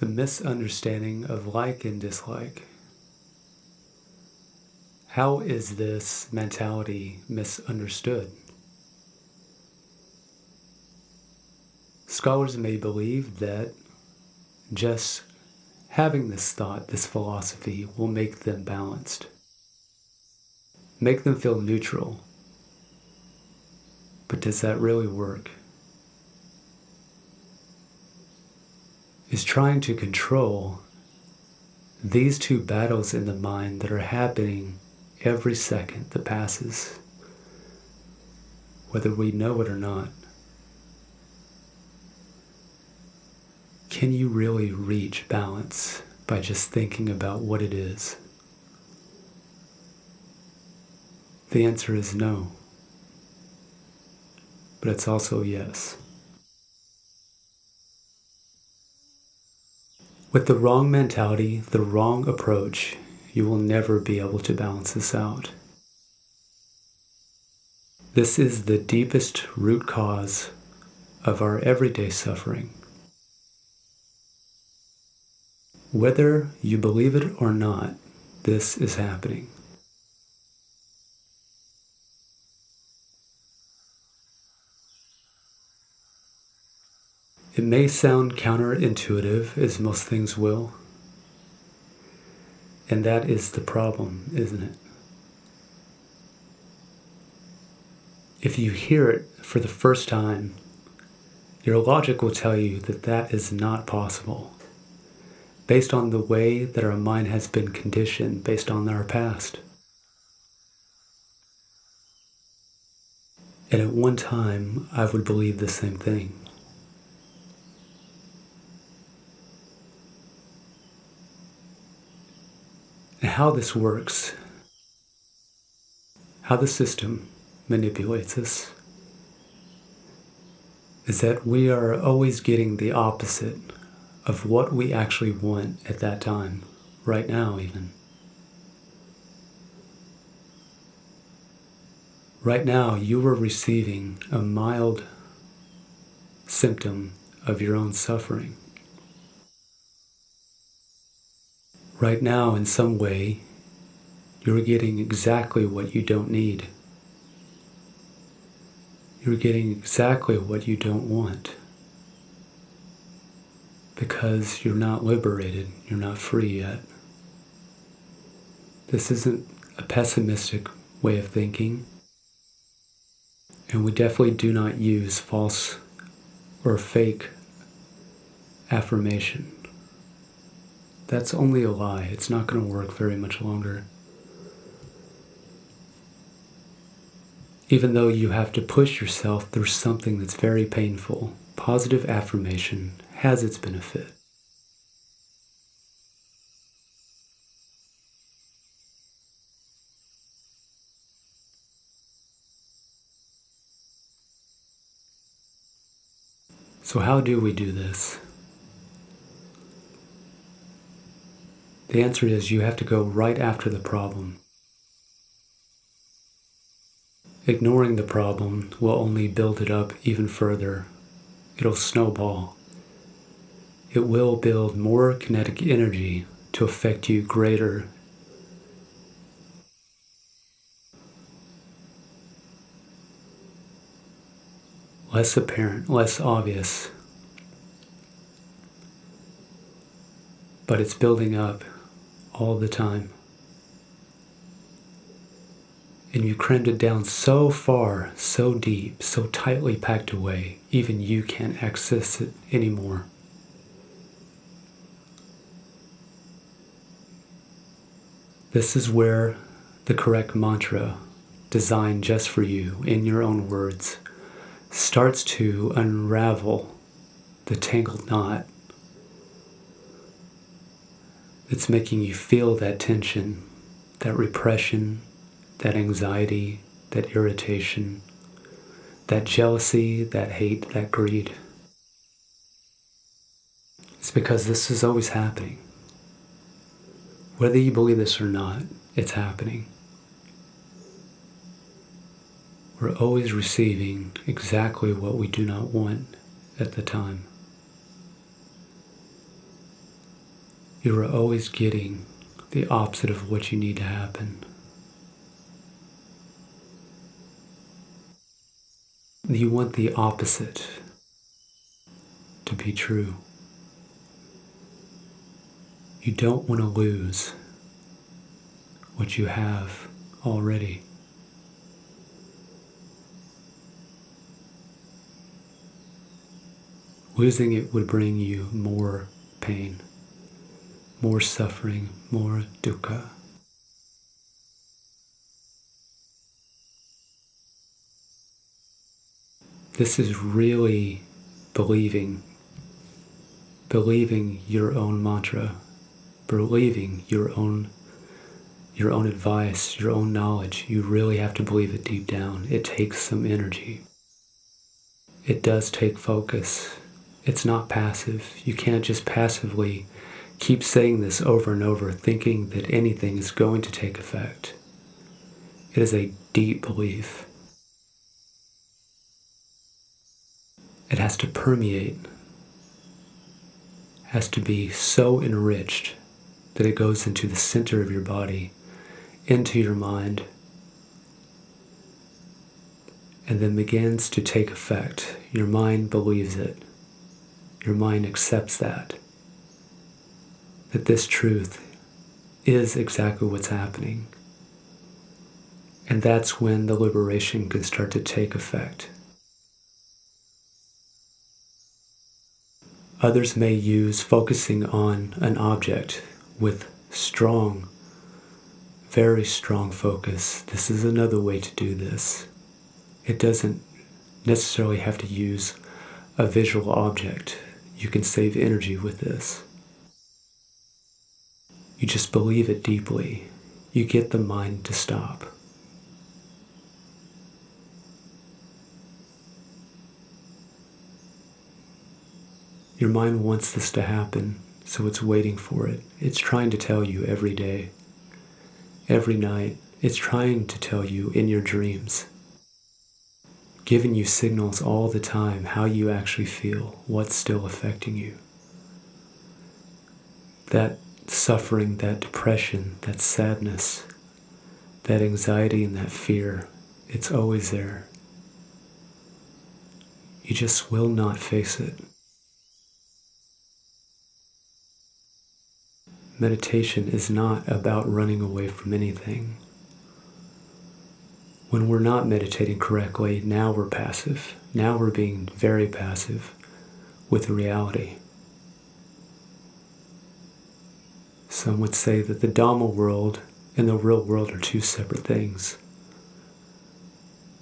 the misunderstanding of like and dislike. How is this mentality misunderstood? Scholars may believe that just having this thought, this philosophy, will make them balanced, make them feel neutral. But does that really work? Is trying to control these two battles in the mind that are happening every second that passes, whether we know it or not. Can you really reach balance by just thinking about what it is? The answer is no, but it's also yes. With the wrong mentality, the wrong approach, you will never be able to balance this out. This is the deepest root cause of our everyday suffering. Whether you believe it or not, this is happening. It may sound counterintuitive, as most things will, and that is the problem, isn't it? If you hear it for the first time, your logic will tell you that that is not possible, based on the way that our mind has been conditioned, based on our past. And at one time, I would believe the same thing. And how this works, how the system manipulates us, is that we are always getting the opposite of what we actually want at that time, right now even. Right now, you are receiving a mild symptom of your own suffering. Right now, in some way, you're getting exactly what you don't need. You're getting exactly what you don't want. Because you're not liberated, you're not free yet. This isn't a pessimistic way of thinking. And we definitely do not use false or fake affirmation. That's only a lie. It's not going to work very much longer. Even though you have to push yourself through something that's very painful, positive affirmation has its benefit. So how do we do this? The answer is you have to go right after the problem. Ignoring the problem will only build it up even further. It'll snowball. It will build more kinetic energy to affect you greater. Less apparent, less obvious. But it's building up all the time. And you crammed it down so far, so deep, so tightly packed away, even you can't access it anymore. This is where the correct mantra, designed just for you, in your own words, starts to unravel the tangled knot that's making you feel that tension, that repression, that anxiety, that irritation, that jealousy, that hate, that greed. It's because this is always happening. Whether you believe this or not, it's happening. We're always receiving exactly what we do not want at the time. You are always getting the opposite of what you need to happen. You want the opposite to be true. You don't want to lose what you have already. Losing it would bring you more pain, more suffering, more dukkha. This is really believing your own mantra, believing your own advice, your own knowledge. You really have to believe it deep down. It takes some energy. It does take focus. It's not passive. You can't just passively keep saying this over and over, thinking that anything is going to take effect. It is a deep belief. It has to permeate, has to be so enriched that it goes into the center of your body, into your mind, and then begins to take effect. Your mind believes it. Your mind accepts that this truth is exactly what's happening. And that's when the liberation can start to take effect. Others may use focusing on an object with strong, very strong focus. This is another way to do this. It doesn't necessarily have to use a visual object. You can save energy with this. You just believe it deeply. You get the mind to stop. Your mind wants this to happen, so it's waiting for it. It's trying to tell you every day, every night. It's trying to tell you in your dreams, giving you signals all the time how you actually feel, what's still affecting you. That suffering, that depression, that sadness, that anxiety and that fear, it's always there. You just will not face it. Meditation is not about running away from anything. When we're not meditating correctly, now we're passive. Now we're being very passive with reality. Some would say that the Dhamma world and the real world are two separate things.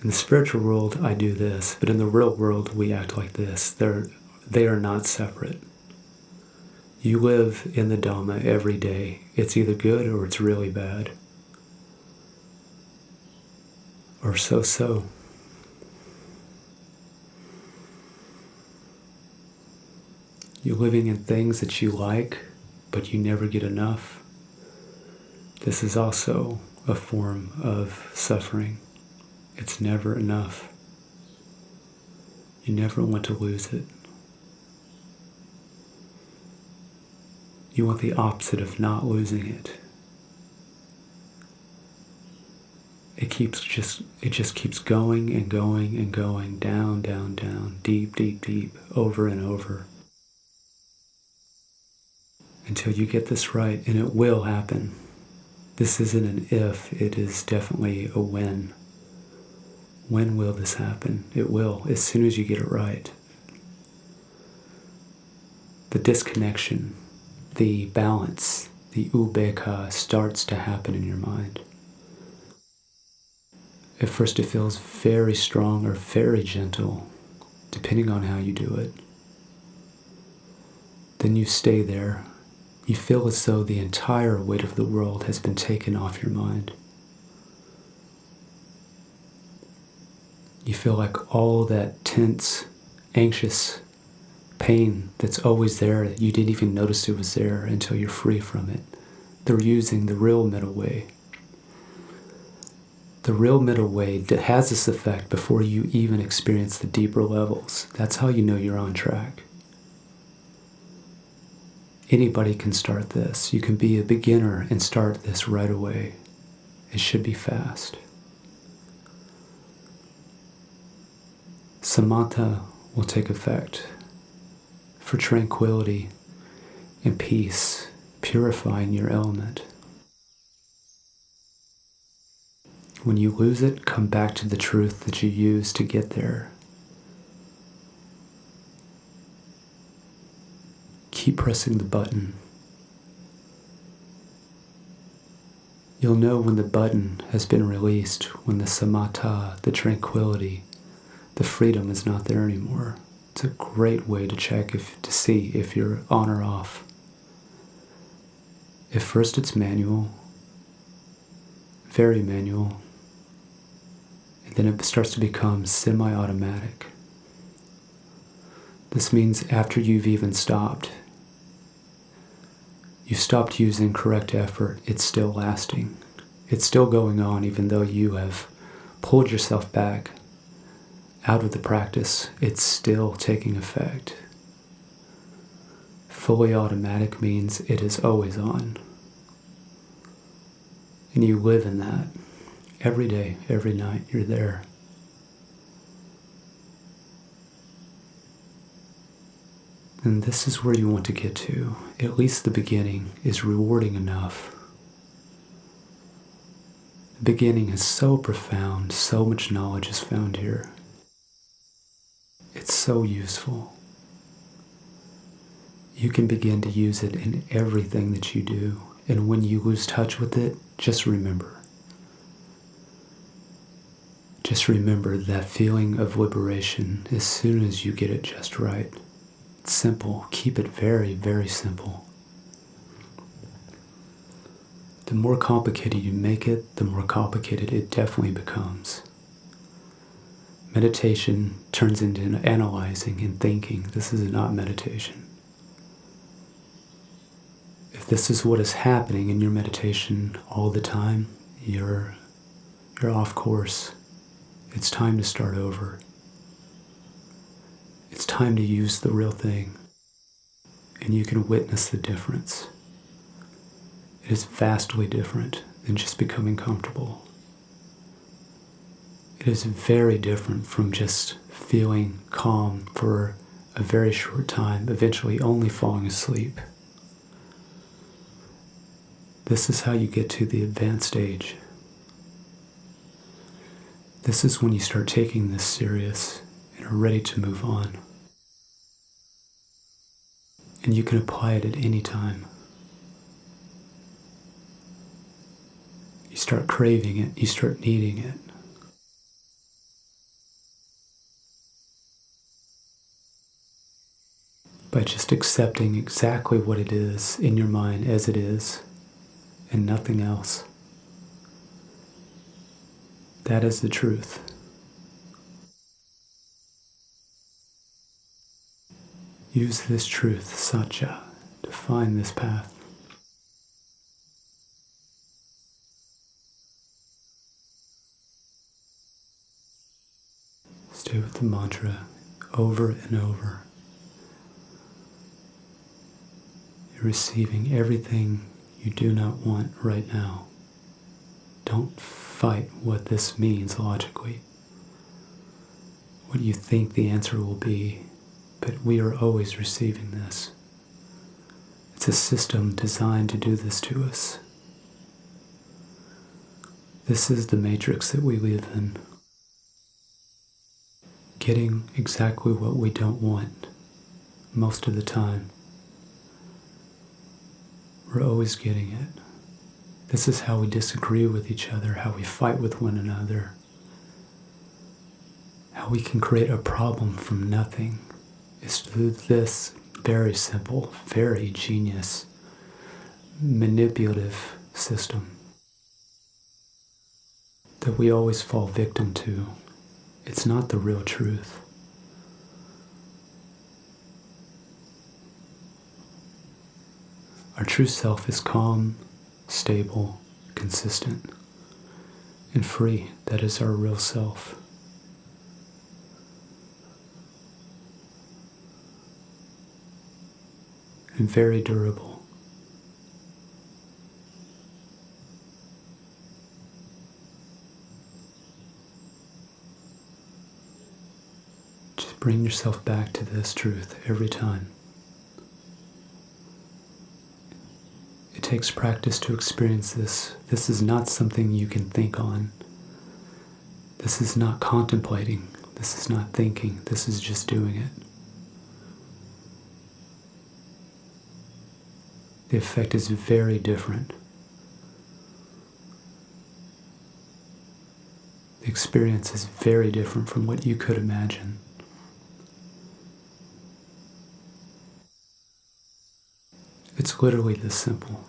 In the spiritual world, I do this, but in the real world, we act like this. They are not separate. You live in the Dhamma every day. It's either good or it's really bad. Or so-so. You're living in things that you like, but you never get enough. This is also a form of suffering. It's never enough. You never want to lose it. You want the opposite of not losing it. It just keeps going and going and going, down, down, down, deep, deep, deep, over and over. Until you get this right, and it will happen. This isn't an if, it is definitely a when. When will this happen? It will, as soon as you get it right. The disconnection, the balance, the upekkha starts to happen in your mind. At first it feels very strong or very gentle, depending on how you do it. Then you stay there. You feel as though the entire weight of the world has been taken off your mind. You feel like all that tense, anxious pain that's always there, that you didn't even notice it was there until you're free from it. They're using the real middle way. The real middle way that has this effect before you even experience the deeper levels. That's how you know you're on track. Anybody can start this. You can be a beginner and start this right away. It should be fast. Samatha will take effect for tranquility and peace, purifying your element. When you lose it, come back to the truth that you used to get there. Keep pressing the button. You'll know when the button has been released, when the samatha, the tranquility, the freedom is not there anymore. It's a great way to check to see if you're on or off. At first it's manual, very manual, and then it starts to become semi-automatic. This means after you've even stopped, you've stopped using correct effort, it's still lasting. It's still going on even though you have pulled yourself back out of the practice. It's still taking effect. Fully automatic means it is always on. And you live in that. Every day, every night, you're there. And this is where you want to get to. At least the beginning is rewarding enough. The beginning is so profound, so much knowledge is found here. It's so useful. You can begin to use it in everything that you do. And when you lose touch with it, just remember. Just remember that feeling of liberation as soon as you get it just right. It's simple. Keep it very, very simple. The more complicated you make it, the more complicated it definitely becomes. Meditation turns into analyzing and thinking. This is not meditation. If this is what is happening in your meditation all the time, you're off course. It's time to start over. It's time to use the real thing, and you can witness the difference. It is vastly different than just becoming comfortable. It is very different from just feeling calm for a very short time, eventually only falling asleep. This is how you get to the advanced stage. This is when you start taking this serious and are ready to move on. And you can apply it at any time. You start craving it, you start needing it. By just accepting exactly what it is in your mind as it is, and nothing else. That is the truth. Use this truth, satya, to find this path. Stay with the mantra over and over. You're receiving everything you do not want right now. Don't fight what this means logically, what you think the answer will be, but we are always receiving this. It's a system designed to do this to us. This is the matrix that we live in. Getting exactly what we don't want most of the time. We're always getting it. This is how we disagree with each other, how we fight with one another, how we can create a problem from nothing is through this very simple, very genius, manipulative system that we always fall victim to. It's not the real truth. Our true self is calm, stable, consistent, and free. That is our real self. and very durable. Just bring yourself back to this truth every time. It takes practice to experience this. This is not something you can think on. This is not contemplating. This is not thinking. This is just doing it. The effect is very different. The experience is very different from what you could imagine. It's literally this simple.